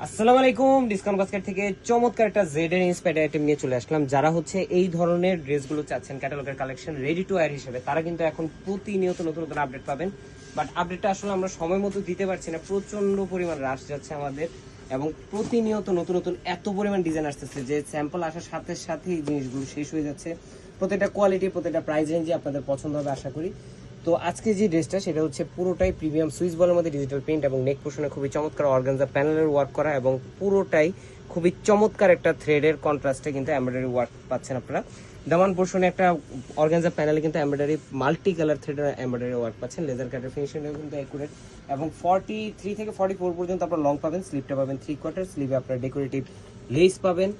আসসালামু আলাইকুম। Discount basket থেকে চমৎকার একটা জেড এর ইন্সপায়ার্ড আইটেম নিয়ে চলে আসলাম। যারা হচ্ছে এই ধরনের ড্রেসগুলো চাচ্ছেন ক্যাটালগের কালেকশন রেডি টু ওয়্যার হিসেবে, তারা কিন্তু এখন প্রতিনিয়ত নতুন নতুন আপডেট পাবেন। বাট আপডেটটা আসলে আমরা সময় মতো দিতে পারছি না, প্রচন্ড পরিমাণ রাশ যাচ্ছে আমাদের, এবং প্রতিনিয়ত নতুন নতুন এত পরিমাণ ডিজাইন আসতেছে যে স্যাম্পল আসার সাথে সাথে এই জিনিসগুলো শেষ হয়ে যাচ্ছে। প্রত্যেকটা কোয়ালিটি, প্রত্যেকটা প্রাইস রেঞ্জে আপনাদের পছন্দ হবে আশা করি। তো আজকে যে ড্রেসটা সেটা হচ্ছে পুরোটাই প্রিমিয়াম সুইস বলের মধ্যে ডিজিটাল প্রিন্ট এবং নেক পোর্শনে খুবই চমৎকার অর্গানজা প্যানেলের ওয়ার্ক করা, এবং পুরোটাই খুবই চমৎকার একটা থ্রেডের কন্ট্রাস্টে কিন্তু এমব্রয়ডারি ওয়ার্ক পাচ্ছেন আপনারা। দামান পোর্শনে একটা অর্গানজা প্যানেলে কিন্তু এমব্রয়ডারি মাল্টি কালার থ্রেডের এমব্রয়ডারি ওয়ার্ক পাচ্ছেন। লেজার কাটের ফিনিশিংও কিন্তু অ্যাকুরেট, এবং 43 থেকে 44 পর্যন্ত আপনারা লং পাবেন। স্লিভটা পাবেন 3/4, স্লিভে আপনারা ডেকোরেটিভ লেস পাবেন।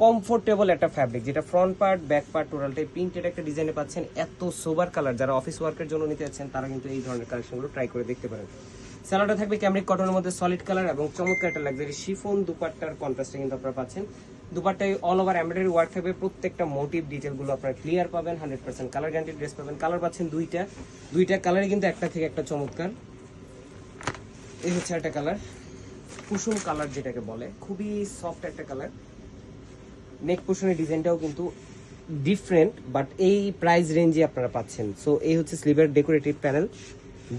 কমফোর্টেবল একটা ফ্যাব্রিক, যেটা ফ্রন্ট পার্ট ব্যাক পার্ট টোটালটাই প্রিন্টেড একটা ডিজাইনে পাচ্ছেন। এত সোবার কালার, যারা অফিস ওয়ার্কের জন্য নিতে যাচ্ছেন তারা কিন্তু এই ধরনের কালেকশনগুলো ট্রাই করে দেখতে পারেন। স্যালোটা থাকবে ক্যামরিক কটনের মধ্যে সলিড কালার, এবং চমৎকার একটা লাক্সারি শিফন দুপাট্টার কন্ট্রাস্টে কিন্তু আপনারা পাচ্ছেন। দুপাট্টায় অল ওভার এমব্রয়ডারি ওয়ার্ক থাকবে, প্রত্যেকটা মোটিভ ডিটেলগুলো আপনারা ক্লিয়ার পাবেন। 100% কালার গ্যারান্টি ড্রেস পাবেন। কালার পাচ্ছেন দুইটা কালারই কিন্তু একটা থেকে একটা চমৎকার। এই হচ্ছে একটা কালার, কুসুম কালার যেটাকে বলে, খুবই সফট একটা কালার। নেক পোর্শনের ডিজাইনটাও কিন্তু ডিফারেন্ট, বাট এই প্রাইস রেঞ্জে আপনারা পাচ্ছেন। সো এই হচ্ছে স্লিভের ডেকোরেটিভ প্যানেল,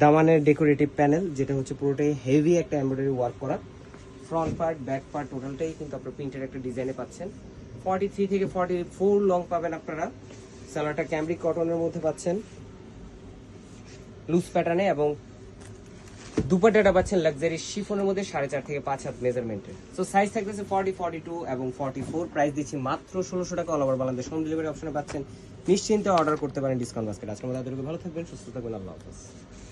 দামানের ডেকোরেটিভ প্যানেল, যেটা হচ্ছে পুরোটাই হেভি একটা এমব্রয়ডারি ওয়ার্ক করা। ফ্রন্ট পার্ট ব্যাক পার্ট টোটালটাই কিন্তু আপনার প্রিন্টের একটা ডিজাইনে পাচ্ছেন। 43 থেকে 44 লং পাবেন আপনারা। সালোয়ারটা ক্যামরিক কটনের মধ্যে পাচ্ছেন লুজ প্যাটার্নে, এবং দুপাট্টাটা পাচ্ছেন লাক্সারি শিফনের মধ্যে 4.5 থেকে 5 হাত মেজারমেন্টের। সো সাইজ থাকতেছে 40, 42 এবং 44। প্রাইস দিচ্ছি মাত্র 1600 টাকা। All over Bangladesh home delivery অপশনে পাচ্ছেন। নিশ্চিন্তে অর্ডার করতে পারেন ডিসকাউন্ট বাস্কেট। আজকে আমাদের ভালো থাকবেন, সুস্থ থাকবেন, আল্লাহ হাফেজ।